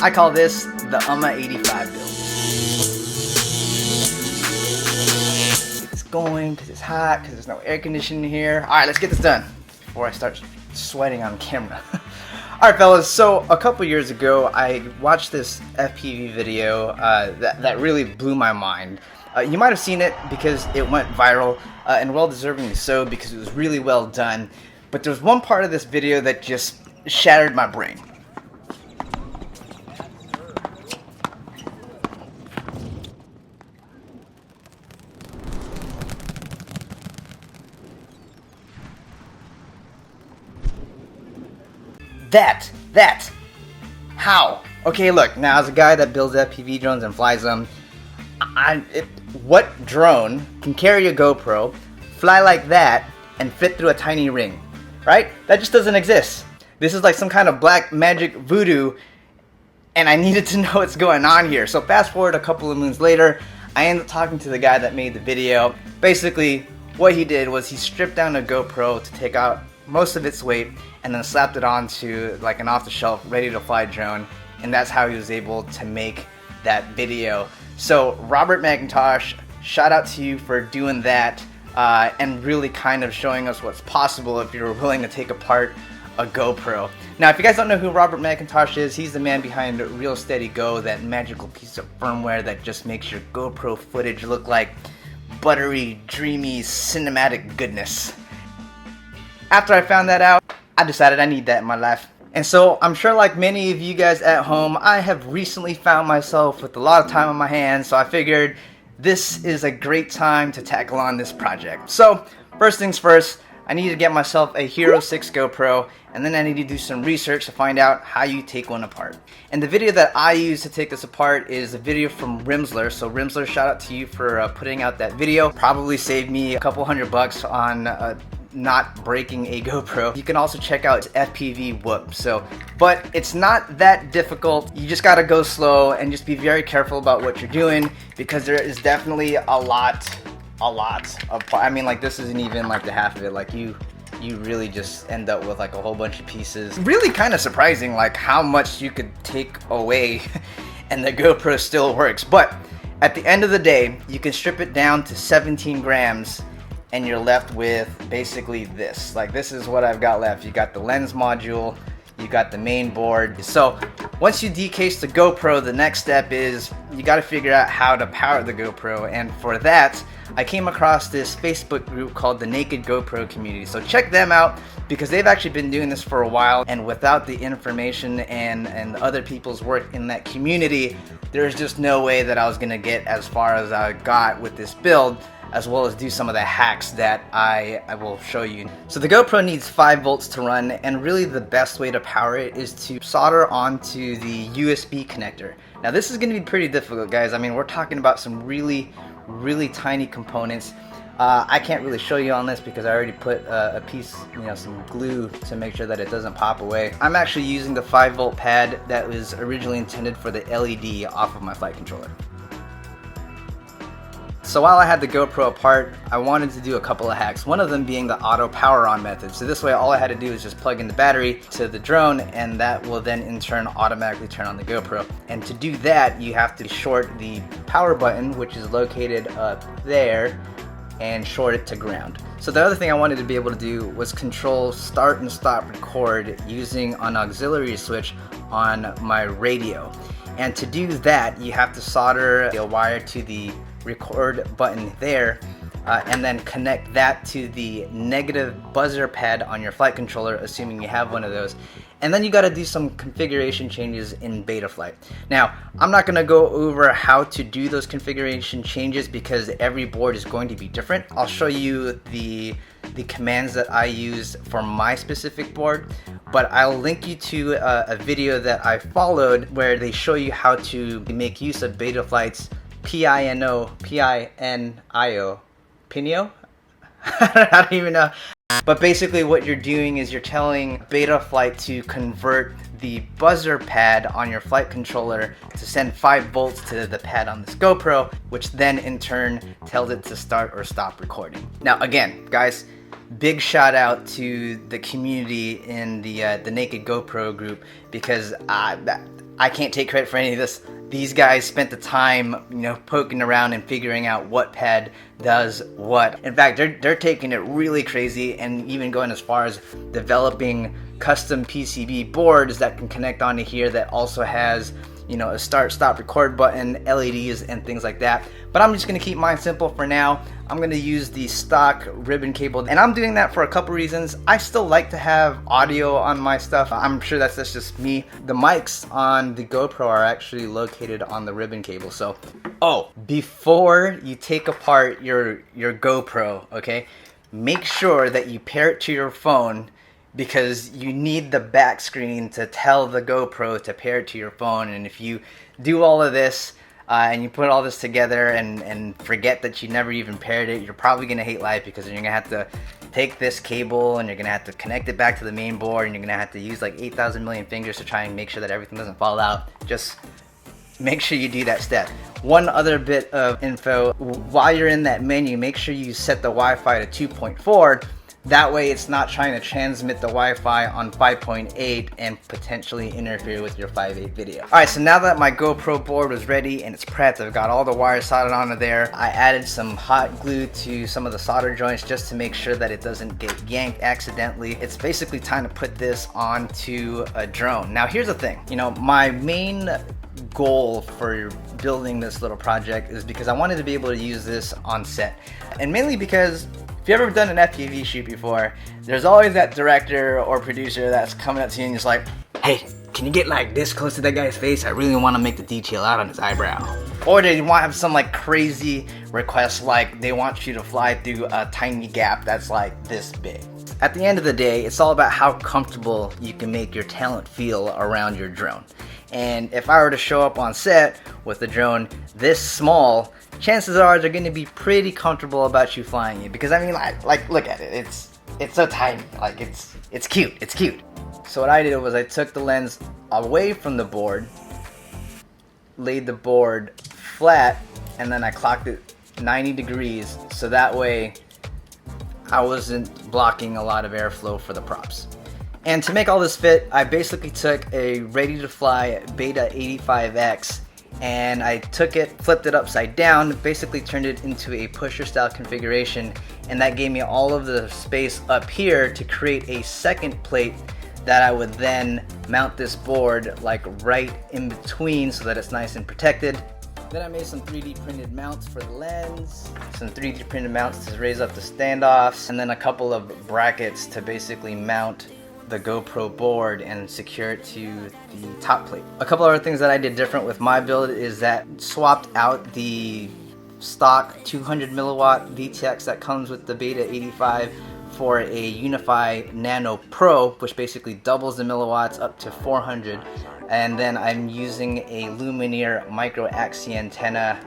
I call this the UMMAGAWD 85 build. It's going because it's hot, because there's no air conditioning here. Alright, let's get this done before I start sweating on camera. Alright fellas, so a couple years ago I watched this FPV video that really blew my mind. You might have seen it because it went viral, and well deservingly so because it was really well done. But there's one part of this video that just shattered my brain. How? Okay, look, now as a guy that builds FPV drones and flies them, what drone can carry a GoPro, fly like that, and fit through a tiny ring? Right? That just doesn't exist. This is like some kind of black magic voodoo, and I needed to know what's going on here. So fast forward a couple of moons later, I ended up talking to the guy that made the video. Basically, what he did was he stripped down a GoPro to take out most of its weight and then slapped it onto like an off-the-shelf ready-to-fly drone, and that's how he was able to make that video. So Robert McIntosh, shout out to you for doing that and really kind of showing us what's possible if you're willing to take apart a GoPro. Now if you guys don't know who Robert McIntosh is, he's the man behind Reelsteady GO, that magical piece of firmware that just makes your GoPro footage look like buttery, dreamy, cinematic goodness. After I found that out, I decided I need that in my life. And so I'm sure like many of you guys at home, I have recently found myself with a lot of time on my hands, so I figured this is a great time to tackle on this project. So first things first, I need to get myself a Hero 6 GoPro, and then I need to do some research to find out how you take one apart. And the video that I use to take this apart is a video from Rimsler. So Rimsler, shout out to you for putting out that video. Probably saved me a couple $100 on not breaking a GoPro. You can also check out FPV Whoop. But it's not that difficult. You just gotta go slow and just be very careful about what you're doing, because there is definitely a lot of, I mean, like, this isn't even like the half of it. Like you really just end up with like a whole bunch of pieces. Really kind of surprising like how much you could take away and the GoPro still works. But at the end of the day, you can strip it down to 17 grams and you're left with basically this. Like, this is what I've got left. You got the lens module, you got the main board. So once you decase the GoPro, the next step is you got to figure out how to power the GoPro. And for that, I came across this Facebook group called the Naked GoPro Community. So check them out, because they've actually been doing this for a while, and without the information and other people's work in that community, there's just no way that I was gonna get as far as I got with this build, as well as do some of the hacks that I will show you. So the GoPro needs 5 volts to run, and really the best way to power it is to solder onto the USB connector. Now this is gonna be pretty difficult, guys. I mean, we're talking about some really tiny components. I can't really show you on this because I already put a piece, some glue to make sure that it doesn't pop away. I'm actually using the 5-volt pad that was originally intended for the LED off of my flight controller. So while I had the GoPro apart, I wanted to do a couple of hacks, one of them being the auto power on method. So this way all I had to do is just plug in the battery to the drone, and that will then in turn automatically turn on the GoPro. And to do that, you have to short the power button, which is located up there, and short it to ground. So the other thing I wanted to be able to do was control start and stop record using an auxiliary switch on my radio. And to do that, you have to solder a wire to the record button there, and then connect that to the negative buzzer pad on your flight controller, assuming you have one of those. And then you got to do some configuration changes in Betaflight. Now, I'm not going to go over how to do those configuration changes because every board is going to be different. I'll show you the commands that I use for my specific board, but I'll link you to a video that I followed where they show you how to make use of Betaflight's Pinio? I don't even know. But basically what you're doing is you're telling Betaflight to convert the buzzer pad on your flight controller to send 5 volts to the pad on this GoPro, which then in turn tells it to start or stop recording. Now again, guys, big shout out to the community in the Naked GoPro group, because I I can't take credit for any of this. These guys spent the time, poking around and figuring out what pad does what. In fact, they're taking it really crazy and even going as far as developing custom PCB boards that can connect onto here that also has, a start, stop, record button, LEDs, and things like that. But I'm just gonna keep mine simple for now. I'm gonna use the stock ribbon cable, and I'm doing that for a couple reasons. I still like to have audio on my stuff. I'm sure that's just me. The mics on the GoPro are actually located on the ribbon cable. So, before you take apart your GoPro, okay, make sure that you pair it to your phone, because you need the back screen to tell the GoPro to pair it to your phone. And if you do all of this and you put all this together and forget that you never even paired it, you're probably gonna hate life, because then you're gonna have to take this cable and you're gonna have to connect it back to the main board, and you're gonna have to use like 8,000 million fingers to try and make sure that everything doesn't fall out. Just make sure you do that step. One other bit of info, while you're in that menu, make sure you set the Wi-Fi to 2.4. That way it's not trying to transmit the Wi-Fi on 5.8 and potentially interfere with your 5.8 video. Alright, so now that my GoPro board was ready and it's prepped, I've got all the wires soldered onto there. I added some hot glue to some of the solder joints just to make sure that it doesn't get yanked accidentally. It's basically time to put this onto a drone. Now here's the thing, my main goal for building this little project is because I wanted to be able to use this on set. And mainly because if you've ever done an FPV shoot before, there's always that director or producer that's coming up to you and just like, hey, can you get like this close to that guy's face? I really want to make the detail out on his eyebrow. Or they want to have some like crazy request, like they want you to fly through a tiny gap that's like this big. At the end of the day, it's all about how comfortable you can make your talent feel around your drone. And if I were to show up on set with a drone this small, chances are they're going to be pretty comfortable about you flying it, because I mean, like look at it. It's so tiny. Like it's cute. It's cute. So what I did was I took the lens away from the board, laid the board flat, and then I clocked it 90 degrees so that way I wasn't blocking a lot of airflow for the props. And to make all this fit, I basically took a ready-to-fly Beta 85X and I took it, flipped it upside down, basically turned it into a pusher style configuration, and that gave me all of the space up here to create a second plate that I would then mount this board like right in between so that it's nice and protected. Then I made some 3D printed mounts for the lens, some 3D printed mounts to raise up the standoffs, and then a couple of brackets to basically mount the GoPro board and secure it to the top plate. A couple other things that I did different with my build is that swapped out the stock 200 milliwatt VTX that comes with the Beta 85 for a Unify Nano Pro, which basically doubles the milliwatts up to 400. And then I'm using a Lumineer micro axis antenna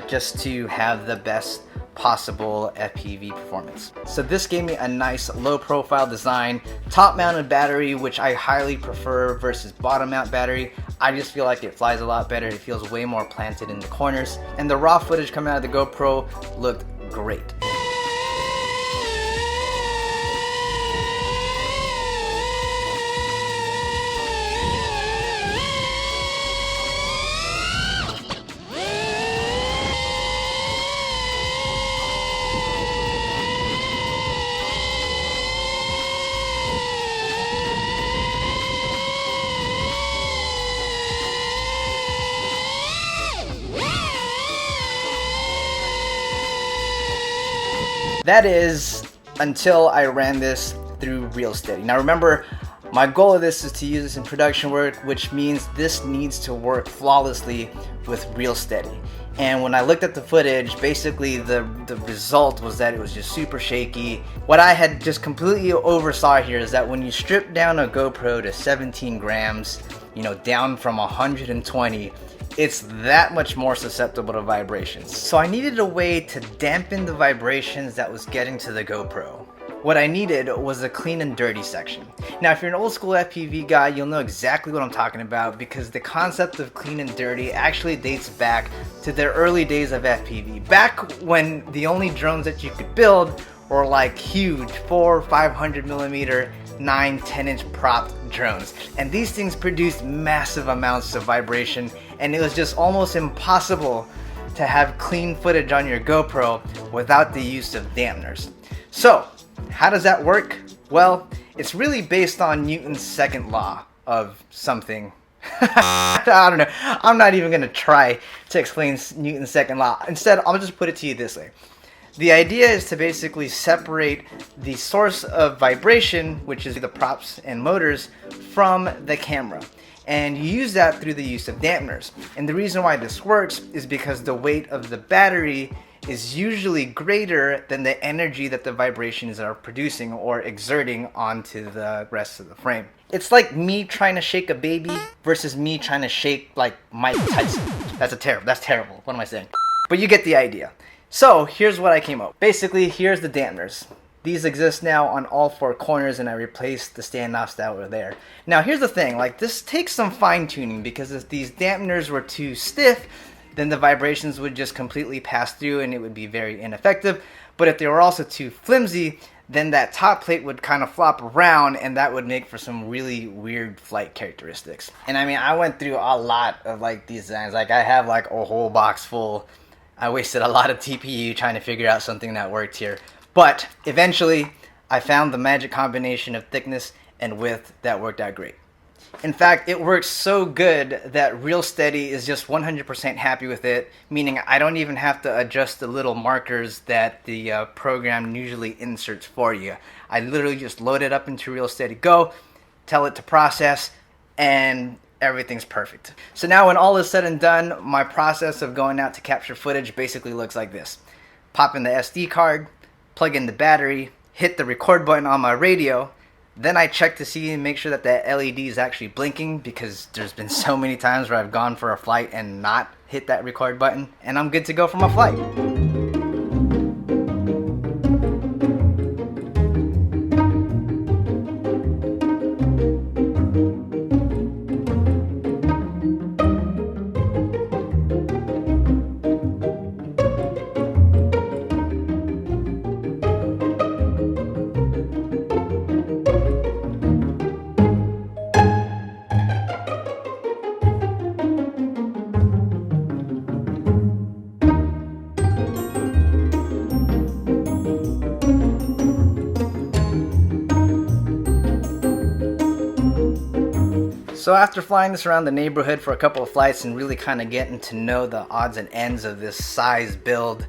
just to have the best possible FPV performance. So this gave me a nice low profile design, top mounted battery, which I highly prefer versus bottom mount battery. I just feel like it flies a lot better. It feels way more planted in the corners, and the raw footage coming out of the GoPro looked great. That is until I ran this through Reelsteady. Now remember, my goal of this is to use this in production work, which means this needs to work flawlessly with Reelsteady. And when I looked at the footage, basically the result was that it was just super shaky. What I had just completely oversaw here is that when you strip down a GoPro to 17 grams, down from 120, it's that much more susceptible to vibrations. So I needed a way to dampen the vibrations that was getting to the GoPro. What I needed was a clean and dirty section. Now if you're an old school FPV guy, you'll know exactly what I'm talking about, because the concept of clean and dirty actually dates back to the early days of FPV. Back when the only drones that you could build were like huge 400-500 millimeter 9-10 inch propped drones. And these things produce massive amounts of vibration, and it was just almost impossible to have clean footage on your GoPro without the use of dampeners. So, how does that work? Well, it's really based on Newton's second law of something. I don't know. I'm not even going to try to explain Newton's second law. Instead, I'll just put it to you this way. The idea is to basically separate the source of vibration, which is the props and motors, from the camera. And you use that through the use of dampeners. And the reason why this works is because the weight of the battery is usually greater than the energy that the vibrations are producing or exerting onto the rest of the frame. It's like me trying to shake a baby versus me trying to shake like Mike Tyson. That's terrible. What am I saying? But you get the idea. So here's what I came up with. Basically, here's the dampeners. These exist now on all four corners, and I replaced the standoffs that were there. Now here's the thing, like this takes some fine tuning, because if these dampeners were too stiff, then the vibrations would just completely pass through and it would be very ineffective. But if they were also too flimsy, then that top plate would kind of flop around, and that would make for some really weird flight characteristics. And I mean, I went through a lot of like these designs. Like I have like a whole box full. I wasted a lot of TPU trying to figure out something that worked here. But eventually, I found the magic combination of thickness and width that worked out great. In fact, it works so good that Reelsteady is just 100% happy with it, meaning I don't even have to adjust the little markers that the program usually inserts for you. I literally just load it up into Reelsteady GO, tell it to process, and everything's perfect. So now when all is said and done, my process of going out to capture footage basically looks like this. Pop in the SD card, plug in the battery, hit the record button on my radio, then I check to see and make sure that the LED is actually blinking, because there's been so many times where I've gone for a flight and not hit that record button, and I'm good to go for my flight. So after flying this around the neighborhood for a couple of flights and really kind of getting to know the odds and ends of this size build,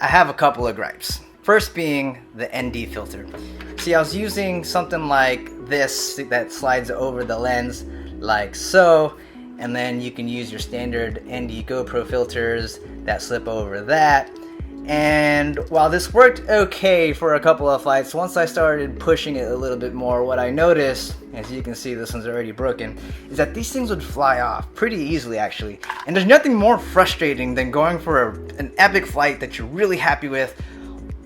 I have a couple of gripes. First being the ND filter. See, I was using something like this that slides over the lens like so, and then you can use your standard ND GoPro filters that slip over that. And while this worked okay for a couple of flights, once I started pushing it a little bit more, what I noticed, as you can see this one's already broken, is that these things would fly off pretty easily actually. And there's nothing more frustrating than going for an epic flight that you're really happy with,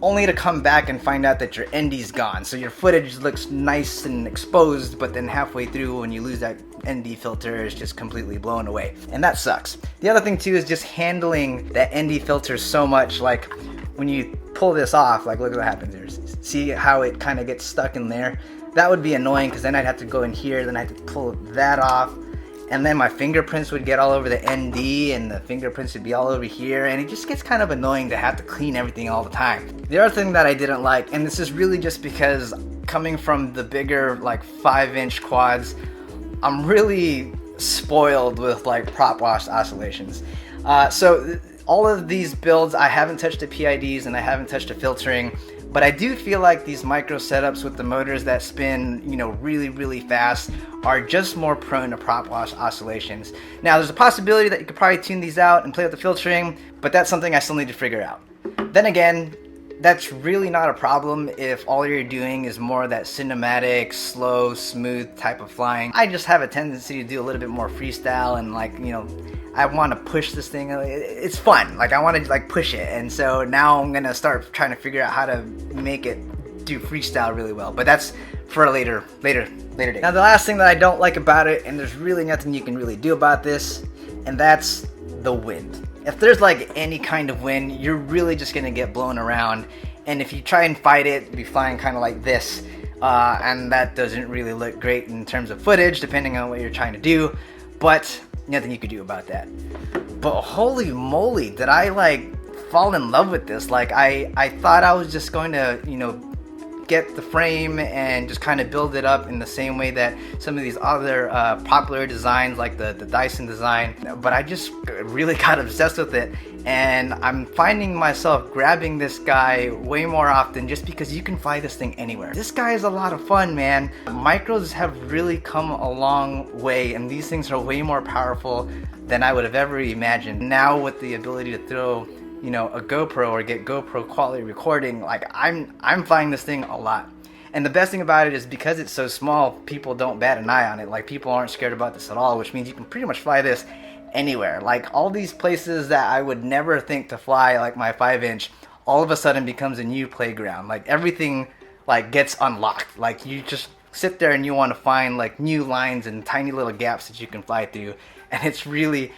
only to come back and find out that your ND's gone. So your footage looks nice and exposed, but then halfway through when you lose that ND filter, it's just completely blown away. And that sucks. The other thing too is just handling that ND filter so much. Like when you pull this off, like look what happens here. See how it kind of gets stuck in there? That would be annoying, because then I'd have to go in here, then I'd have to pull that off, and then my fingerprints would get all over the ND, and the fingerprints would be all over here, and it just gets kind of annoying to have to clean everything all the time. The other thing that I didn't like, and this is really just because coming from the bigger like 5-inch quads, I'm really spoiled with like prop wash oscillations. So all of these builds, I haven't touched the PIDs and I haven't touched the filtering, but I do feel like these micro setups with the motors that spin, you know, really fast are just more prone to prop wash oscillations. Now, there's a possibility that you could probably tune these out and play with the filtering, but that's something I still need to figure out. Then again, that's really not a problem if all you're doing is more of that cinematic, slow, smooth type of flying. I just have a tendency to do a little bit more freestyle, and like, you know, I want to push this thing. It's fun. Like I want to like push it, and so now I'm gonna start trying to figure out how to make it do freestyle really well. But that's for a later day. Now the last thing that I don't like about it, and there's really nothing you can really do about this, and that's the wind. If there's like any kind of wind, you're really just gonna get blown around, and if you try and fight it, you'll be flying kind of like this. and that doesn't really look great in terms of footage, depending on what you're trying to do, but nothing you could do about that. But holy moly, did I like fall in love with this. Like I thought I was just going to, you know, get the frame and just kind of build it up in the same way that some of these other popular designs like the Dyson design, but I just really got obsessed with it, and I'm finding myself grabbing this guy way more often just because you can fly this thing anywhere. This guy is a lot of fun, man. Micros have really come a long way, and these things are way more powerful than I would have ever imagined. Now with the ability to throw, you know, a GoPro or get GoPro quality recording, like I'm flying this thing a lot. And the best thing about it is because it's so small, people don't bat an eye on it. Like people aren't scared about this at all, which means you can pretty much fly this anywhere. Like all these places that I would never think to fly, like my 5-inch, all of a sudden becomes a new playground. Like everything like gets unlocked. Like you just sit there and you want to find like new lines and tiny little gaps that you can fly through, and it's really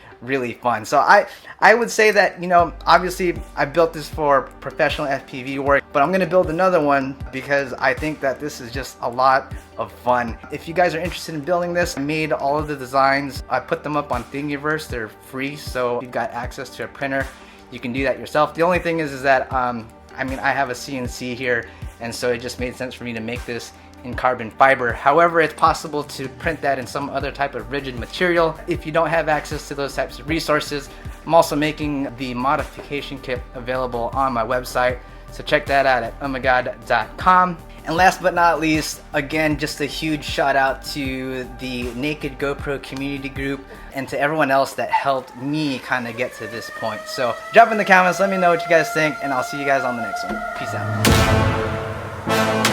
fun. So I would say that, you know, obviously I built this for professional FPV work, but I'm gonna build another one because I think that this is just a lot of fun. If you guys are interested in building this, I made all of the designs. I put them up on Thingiverse. They're free, so if you've got access to a printer, you can do that yourself. The only thing is that I mean, I have a CNC here, and so it just made sense for me to make this in carbon fiber. However, it's possible to print that in some other type of rigid material. If you don't have access to those types of resources, I'm also making the modification kit available on my website, so check that out at UMMAGAWD.com. And last but not least, again, just a huge shout out to the Naked GoPro community group and to everyone else that helped me kind of get to this point. So drop in the comments, let me know what you guys think, and I'll see you guys on the next one. Peace out.